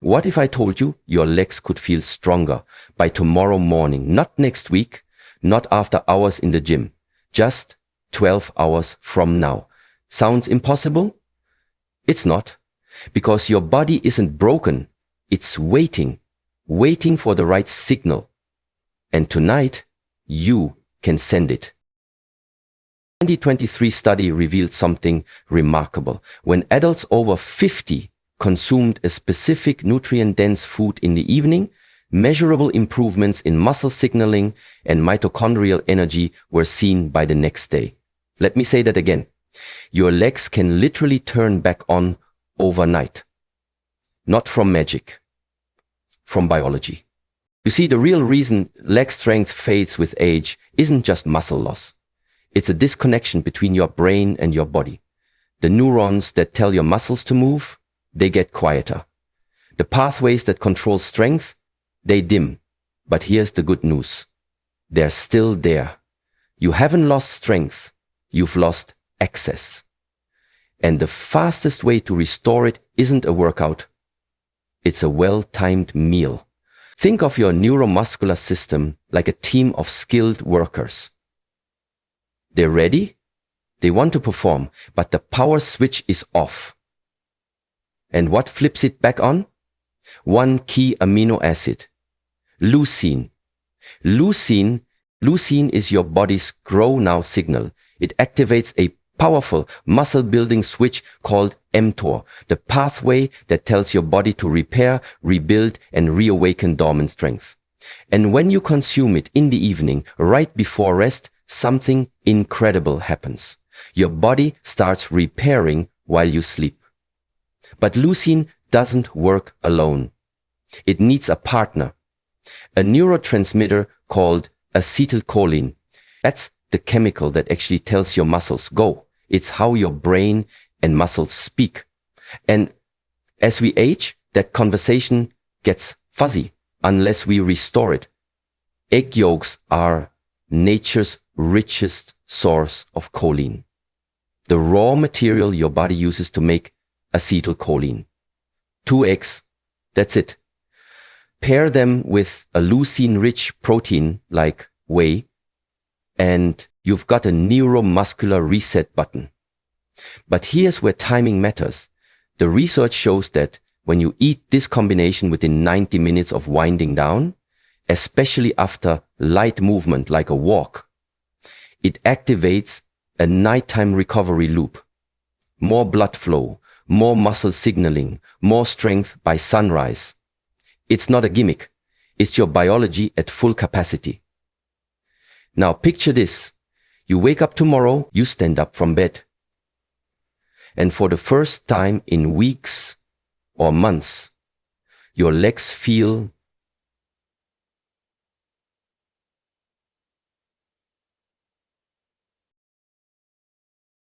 What if I told you your legs could feel stronger by tomorrow morning, not next week, not after hours in the gym, just 12 hours from now? Sounds impossible? It's not, because your body isn't broken. It's waiting for the right signal. And tonight, you can send it. 2023 study revealed something remarkable. When adults over 50 consumed a specific nutrient-dense food in the evening, measurable improvements in muscle signaling and mitochondrial energy were seen by the next day. Let me say that again. Your legs can literally turn back on overnight. Not from magic, from biology. You see, the real reason leg strength fades with age isn't just muscle loss. It's a disconnection between your brain and your body. The neurons that tell your muscles to move, they get quieter. The pathways that control strength, they dim. But here's the good news. They're still there. You haven't lost strength. You've lost access. And the fastest way to restore it isn't a workout. It's a well-timed meal. Think of your neuromuscular system like a team of skilled workers. They're ready. They want to perform, but the power switch is off. And what flips it back on? One key amino acid, leucine. Leucine is your body's grow now signal. It activates a powerful muscle building switch called mTOR, the pathway that tells your body to repair, rebuild, and reawaken dormant strength. And when you consume it in the evening, right before rest, something incredible happens. Your body starts repairing while you sleep. But leucine doesn't work alone. It needs a partner, a neurotransmitter called acetylcholine. That's the chemical that actually tells your muscles go. It's how your brain and muscles speak. And as we age, that conversation gets fuzzy unless we restore it. Egg yolks are nature's richest source of choline, the raw material your body uses to make acetylcholine. 2 eggs, that's it. Pair them with a leucine-rich protein like whey, and you've got a neuromuscular reset button. But here's where timing matters. The research shows that when you eat this combination within 90 minutes of winding down, especially after light movement like a walk, it activates a nighttime recovery loop. More blood flow, more muscle signaling, more strength by sunrise. It's not a gimmick. It's your biology at full capacity. Now picture this. You wake up tomorrow, you stand up from bed. And for the first time in weeks or months, your legs feel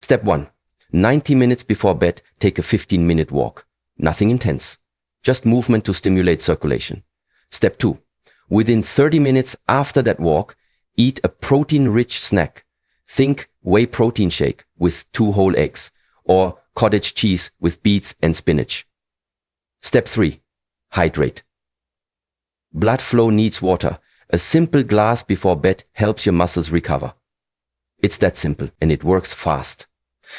Step 1. 90 minutes before bed, take a 15-minute walk. Nothing intense. Just movement to stimulate circulation. Step 2. Within 30 minutes after that walk, eat a protein-rich snack. Think whey protein shake with 2 whole eggs, or cottage cheese with beets and spinach. Step 3. Hydrate. Blood flow needs water. A simple glass before bed helps your muscles recover. It's that simple, and it works fast.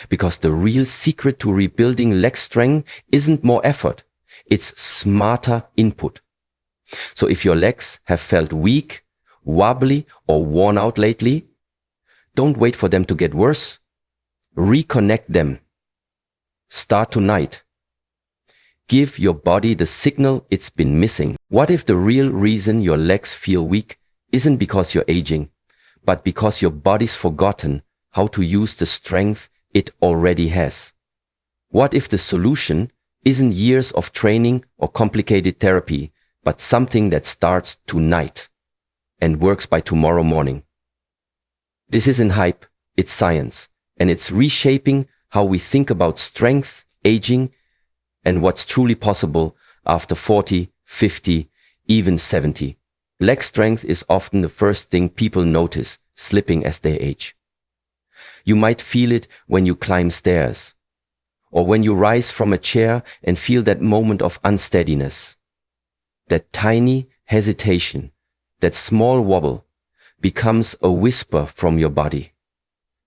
Because the real secret to rebuilding leg strength isn't more effort. It's smarter input. So if your legs have felt weak, wobbly, or worn out lately, don't wait for them to get worse. Reconnect them. Start tonight. Give your body the signal it's been missing. What if the real reason your legs feel weak isn't because you're aging, but because your body's forgotten how to use the strength it already has? What if the solution isn't years of training or complicated therapy, but something that starts tonight and works by tomorrow morning? This isn't hype, it's science, and it's reshaping how we think about strength, aging, and what's truly possible after 40, 50, even 70. Leg strength is often the first thing people notice slipping as they age. You might feel it when you climb stairs, or when you rise from a chair and feel that moment of unsteadiness. That tiny hesitation, that small wobble, becomes a whisper from your body,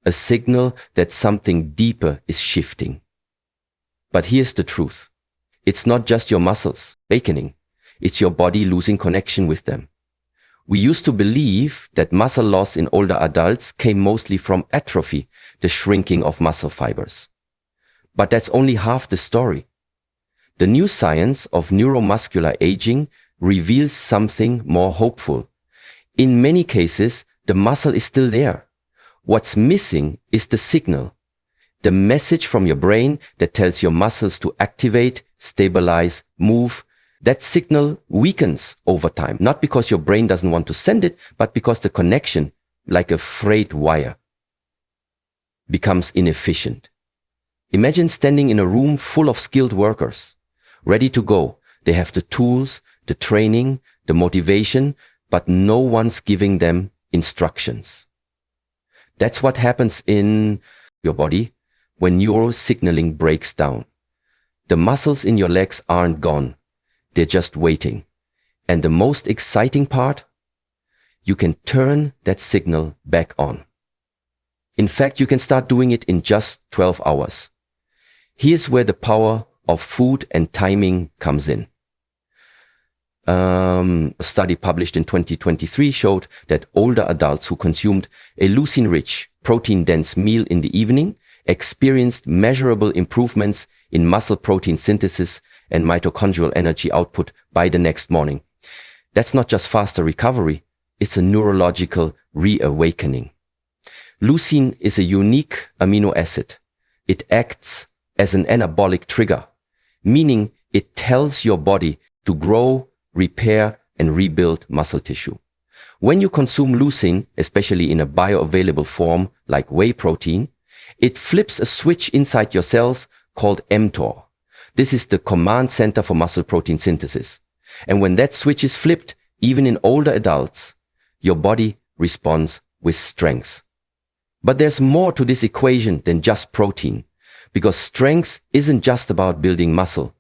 a signal that something deeper is shifting. But here's the truth. It's not just your muscles awakening, it's your body losing connection with them. We used to believe that muscle loss in older adults came mostly from atrophy, the shrinking of muscle fibers. But that's only half the story. The new science of neuromuscular aging reveals something more hopeful. In many cases, the muscle is still there. What's missing is the signal, the message from your brain that tells your muscles to activate, stabilize, move. That signal weakens over time, not because your brain doesn't want to send it, but because the connection, like a frayed wire, becomes inefficient. Imagine standing in a room full of skilled workers, ready to go. They have the tools, the training, the motivation, but no one's giving them instructions. That's what happens in your body when neurosignaling breaks down. The muscles in your legs aren't gone. They're just waiting. And the most exciting part, you can turn that signal back on. In fact, you can start doing it in just 12 hours. Here's where the power of food and timing comes in. A study published in 2023 showed that older adults who consumed a leucine-rich, protein-dense meal in the evening experienced measurable improvements in muscle protein synthesis and mitochondrial energy output by the next morning. That's not just faster recovery, it's a neurological reawakening. Leucine is a unique amino acid. It acts as an anabolic trigger, meaning it tells your body to grow, repair, and rebuild muscle tissue. When you consume leucine, especially in a bioavailable form like whey protein, it flips a switch inside your cells called mTOR. This is the command center for muscle protein synthesis. And when that switch is flipped, even in older adults, your body responds with strength. But there's more to this equation than just protein, because strength isn't just about building muscle.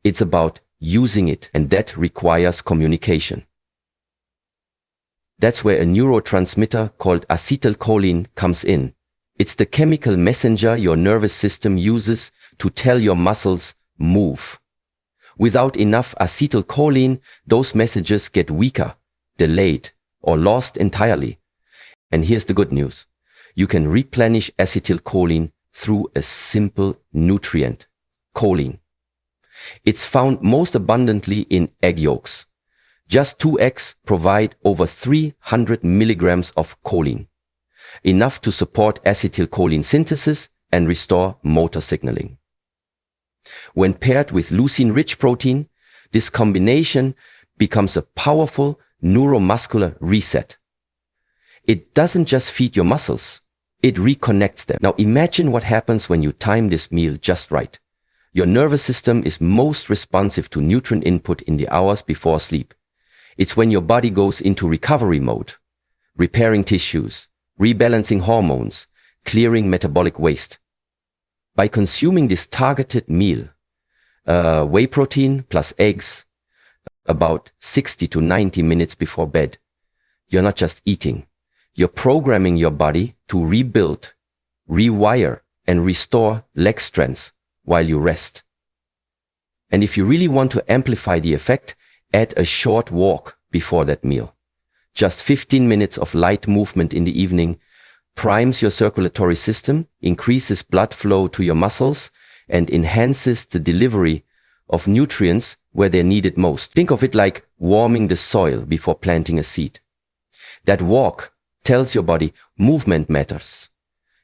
It's about using it, and that requires communication. That's where a neurotransmitter called acetylcholine comes in. It's the chemical messenger your nervous system uses to tell your muscles, move. Without enough acetylcholine, those messages get weaker, delayed, or lost entirely. And here's the good news. You can replenish acetylcholine through a simple nutrient, choline. It's found most abundantly in egg yolks. Just 2 eggs provide over 300 milligrams of choline, enough to support acetylcholine synthesis and restore motor signaling. When paired with leucine-rich protein, this combination becomes a powerful neuromuscular reset. It doesn't just feed your muscles, it reconnects them. Now imagine what happens when you time this meal just right. Your nervous system is most responsive to nutrient input in the hours before sleep. It's when your body goes into recovery mode, repairing tissues, rebalancing hormones, clearing metabolic waste. By consuming this targeted meal, whey protein plus eggs, about 60 to 90 minutes before bed, you're not just eating, you're programming your body to rebuild, rewire, and restore leg strength while you rest. And if you really want to amplify the effect, add a short walk before that meal. Just 15 minutes of light movement in the evening primes your circulatory system, increases blood flow to your muscles, and enhances the delivery of nutrients where they're needed most. Think of it like warming the soil before planting a seed. That walk tells your body movement matters,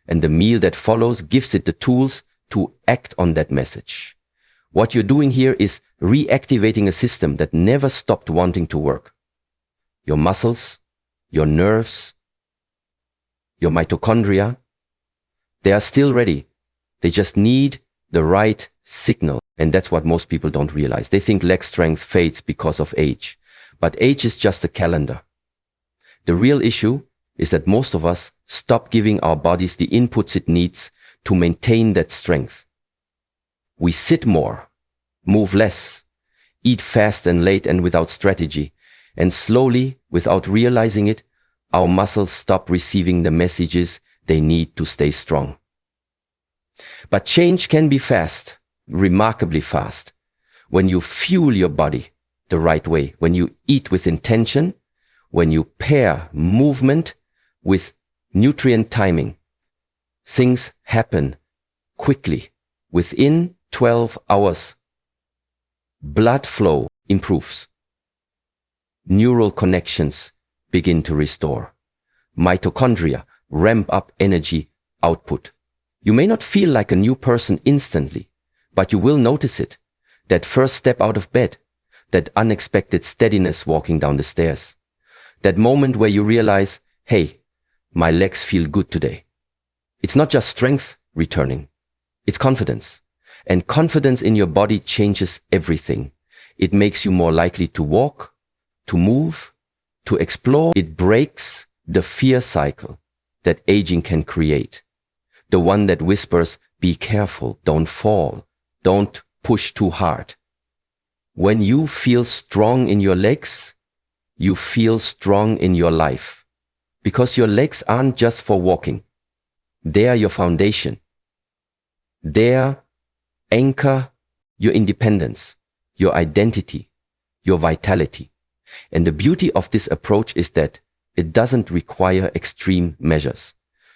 and the meal that follows gives it the tools to act on that message. What you're doing here is reactivating a system that never stopped wanting to work. Your muscles, your nerves, your mitochondria, they are still ready. They just need the right signal. And that's what most people don't realize. They think leg strength fades because of age. But age is just a calendar. The real issue is that most of us stop giving our bodies the inputs it needs to maintain that strength. We sit more, move less, eat fast and late and without strategy, and slowly, without realizing it, our muscles stop receiving the messages they need to stay strong. But change can be fast, remarkably fast, when you fuel your body the right way, when you eat with intention, when you pair movement with nutrient timing. Things happen quickly. Within 12 hours, blood flow improves. Neural connections begin to restore. Mitochondria ramp up energy output. You may not feel like a new person instantly, but you will notice it. That first step out of bed, that unexpected steadiness walking down the stairs, that moment where you realize, hey, my legs feel good today. It's not just strength returning, it's confidence. And confidence in your body changes everything. It makes you more likely to walk, to move, to explore. It breaks the fear cycle that aging can create. The one that whispers, be careful, don't fall, don't push too hard. When you feel strong in your legs, you feel strong in your life. Because your legs aren't just for walking. They are your foundation. They anchor your independence, your identity, your vitality. And the beauty of this approach is that it doesn't require extreme measures.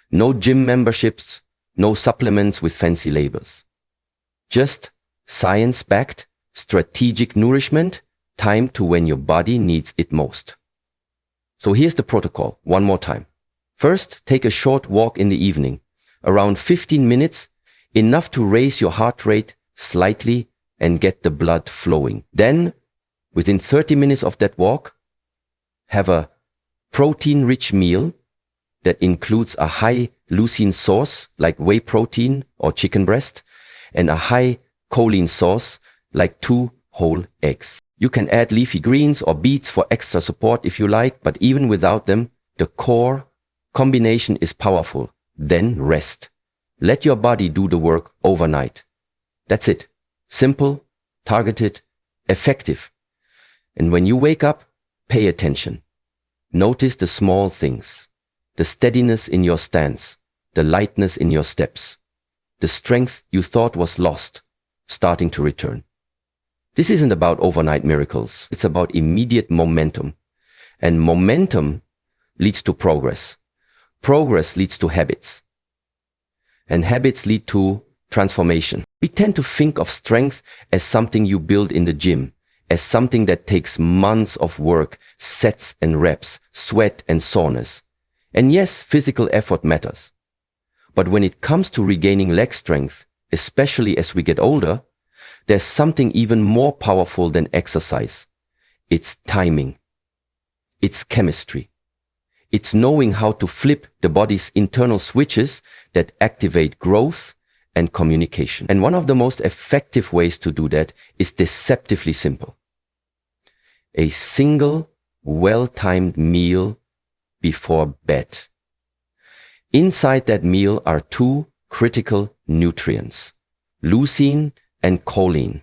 No gym memberships, no supplements with fancy labels. Just science-backed, strategic nourishment, timed to when your body needs it most. So here's the protocol, one more time. First, take a short walk in the evening, around 15 minutes, enough to raise your heart rate slightly and get the blood flowing. Then, within 30 minutes of that walk, have a protein-rich meal that includes a high leucine source like whey protein or chicken breast and a high choline source like 2 whole eggs. You can add leafy greens or beets for extra support if you like, but even without them, the core combination is powerful. Then rest. Let your body do the work overnight. That's it. Simple, targeted, effective. And when you wake up, pay attention. Notice the small things. The steadiness in your stance, the lightness in your steps, the strength you thought was lost, starting to return. This isn't about overnight miracles. It's about immediate momentum. And momentum leads to progress. Progress leads to habits. And habits lead to transformation. We tend to think of strength as something you build in the gym, as something that takes months of work, sets and reps, sweat and soreness. And yes, physical effort matters. But when it comes to regaining leg strength, especially as we get older, there's something even more powerful than exercise. It's timing. It's chemistry. It's knowing how to flip the body's internal switches that activate growth and communication. And one of the most effective ways to do that is deceptively simple. A single, well-timed meal before bed. Inside that meal are 2 critical nutrients, leucine and choline.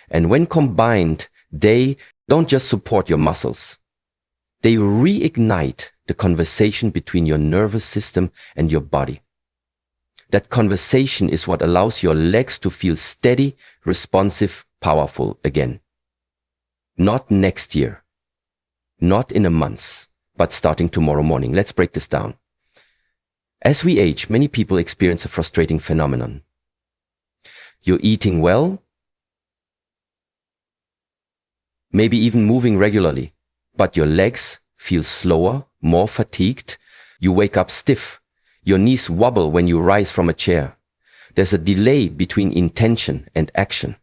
And when combined, they don't just support your muscles. They reignite the conversation between your nervous system and your body. That conversation is what allows your legs to feel steady, responsive, powerful again. Not next year, not in a month, but starting tomorrow morning. Let's break this down. As we age, many people experience a frustrating phenomenon. You're eating well, maybe even moving regularly, but your legs feel slower, more fatigued. You wake up stiff. Your knees wobble when you rise from a chair. There's a delay between intention and action,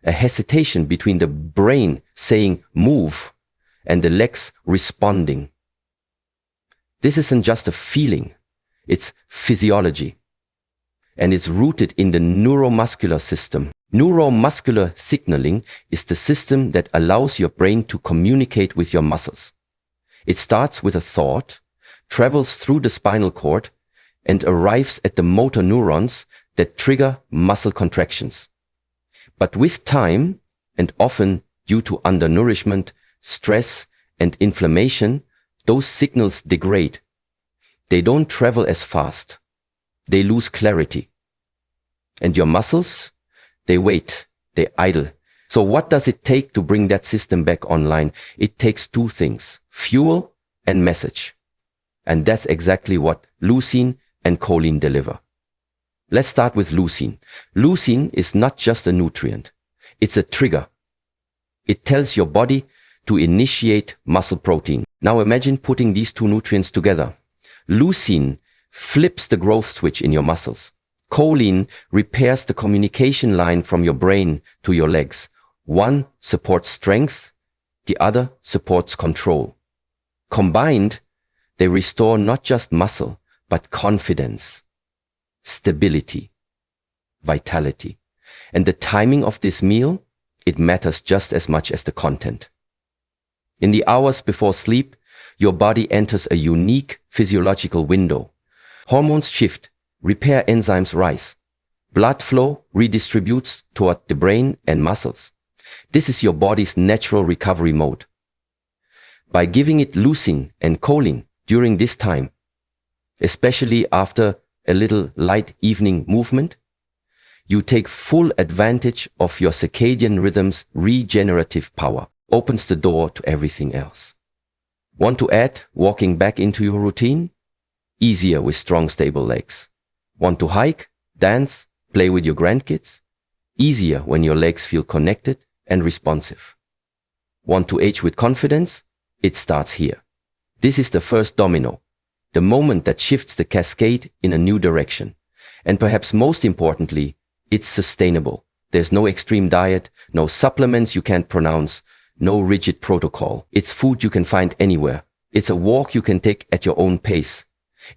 a hesitation between the brain saying move and the legs responding. This isn't just a feeling, it's physiology. And it's rooted in the neuromuscular system. Neuromuscular signaling is the system that allows your brain to communicate with your muscles. It starts with a thought, travels through the spinal cord, and arrives at the motor neurons that trigger muscle contractions. But with time, and often due to undernourishment, stress, and inflammation, those signals degrade. They don't travel as fast. They lose clarity. And your muscles, they wait, they idle. So what does it take to bring that system back online? It takes two things: fuel and message. And that's exactly what leucine and choline deliver. Let's start with leucine. Leucine is not just a nutrient. It's a trigger. It tells your body to initiate muscle protein. Now imagine putting these two nutrients together. Leucine flips the growth switch in your muscles. Choline repairs the communication line from your brain to your legs. One supports strength, the other supports control. Combined, they restore not just muscle, but confidence, stability, vitality. And the timing of this meal, it matters just as much as the content. In the hours before sleep, your body enters a unique physiological window. Hormones shift, repair enzymes rise. Blood flow redistributes toward the brain and muscles. This is your body's natural recovery mode. By giving it leucine and choline during this time, especially after a little light evening movement, you take full advantage of your circadian rhythm's regenerative power. Opens the door to everything else. Want to add walking back into your routine? Easier with strong, stable legs. Want to hike, dance, play with your grandkids? Easier when your legs feel connected and responsive. Want to age with confidence? It starts here. This is the first domino, the moment that shifts the cascade in a new direction. And perhaps most importantly, it's sustainable. There's no extreme diet, no supplements you can't pronounce, no rigid protocol. It's food you can find anywhere. It's a walk you can take at your own pace.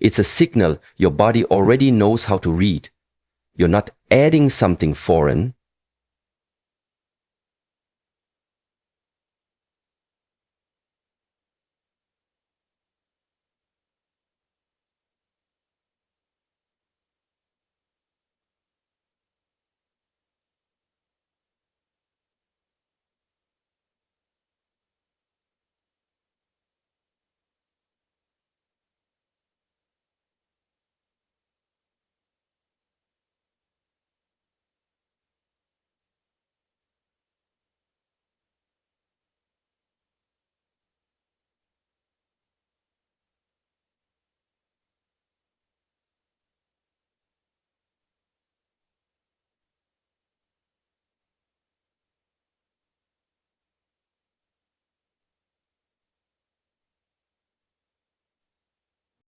It's a signal your body already knows how to read. You're not adding something foreign.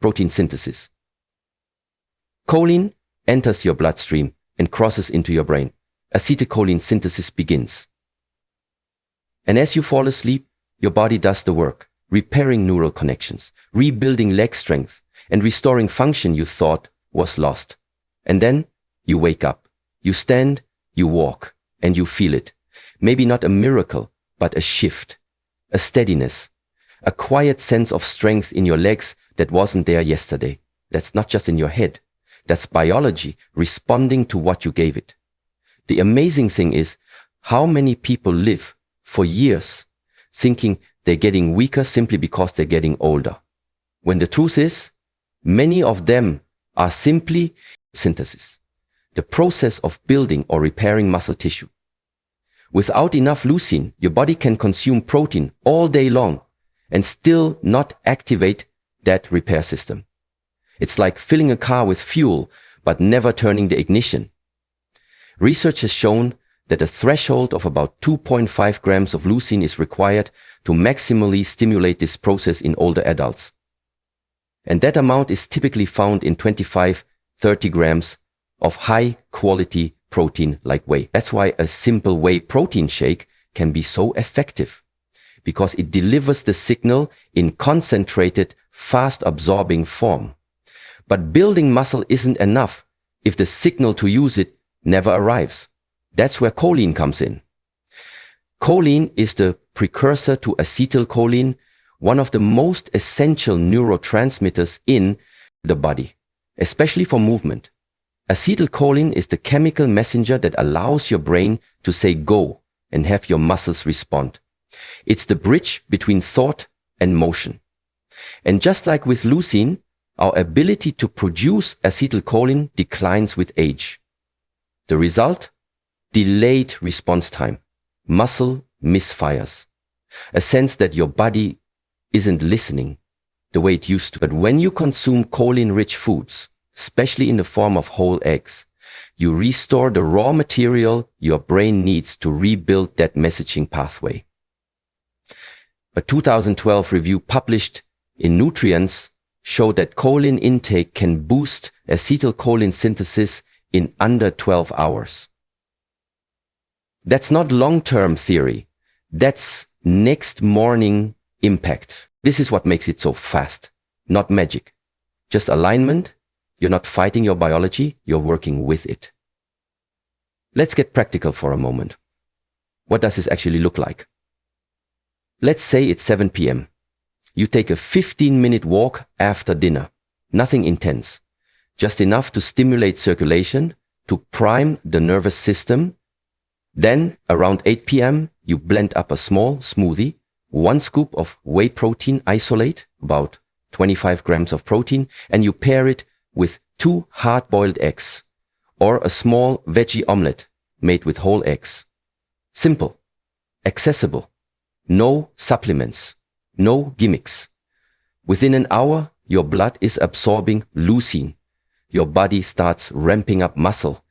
Protein synthesis. Choline enters your bloodstream and crosses into your brain. Acetylcholine synthesis begins. And as you fall asleep, your body does the work, repairing neural connections, rebuilding leg strength, and restoring function you thought was lost. And then you wake up, you stand, you walk, and you feel it. Maybe not a miracle, but a shift, a steadiness, a quiet sense of strength in your legs that wasn't there yesterday. That's not just in your head. That's biology responding to what you gave it. The amazing thing is how many people live for years thinking they're getting weaker simply because they're getting older. When the truth is, many of them are simply synthesis, the process of building or repairing muscle tissue. Without enough leucine, your body can consume protein all day long and still not activate that repair system. It's like filling a car with fuel, but never turning the ignition. Research has shown that a threshold of about 2.5 grams of leucine is required to maximally stimulate this process in older adults. And that amount is typically found in 25-30 grams of high-quality protein like whey. That's why a simple whey protein shake can be so effective, because it delivers the signal in concentrated, fast-absorbing form. But building muscle isn't enough if the signal to use it never arrives. That's where choline comes in. Choline is the precursor to acetylcholine, one of the most essential neurotransmitters in the body, especially for movement. Acetylcholine is the chemical messenger that allows your brain to say go and have your muscles respond. It's the bridge between thought and motion. And just like with leucine, our ability to produce acetylcholine declines with age. The result? Delayed response time, muscle misfires, a sense that your body isn't listening the way it used to. But when you consume choline-rich foods, especially in the form of whole eggs, you restore the raw material your brain needs to rebuild that messaging pathway. A 2012 review published in Nutrients showed that choline intake can boost acetylcholine synthesis in under 12 hours. That's not long-term theory. That's next morning impact. This is what makes it so fast, not magic. Just alignment. You're not fighting your biology, you're working with it. Let's get practical for a moment. What does this actually look like? Let's say it's 7 p.m. You take a 15-minute walk after dinner. Nothing intense. Just enough to stimulate circulation, to prime the nervous system. Then, around 8 p.m., you blend up a small smoothie, 1 scoop of whey protein isolate, about 25 grams of protein, and you pair it with 2 hard-boiled eggs, or a small veggie omelette made with whole eggs. Simple, accessible, no supplements, no gimmicks. Within an hour, your blood is absorbing leucine. Your body starts ramping up muscle,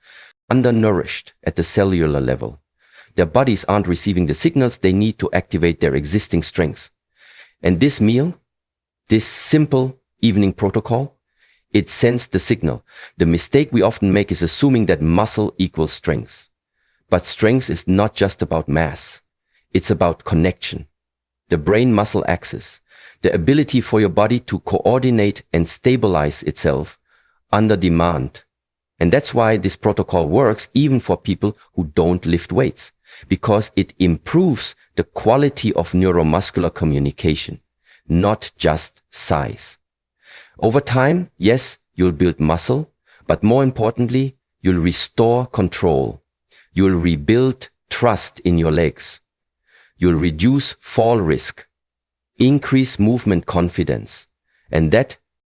undernourished at the cellular level. Their bodies aren't receiving the signals they need to activate their existing strengths. And this meal, this simple evening protocol, it sends the signal. The mistake we often make is assuming that muscle equals strength. But strength is not just about mass. It's about connection. The brain-muscle axis, the ability for your body to coordinate and stabilize itself under demand. And that's why this protocol works even for people who don't lift weights, because it improves the quality of neuromuscular communication, not just size. Over time, yes, you'll build muscle, but more importantly, you'll restore control. You'll rebuild trust in your legs. You'll reduce fall risk, increase movement confidence, and that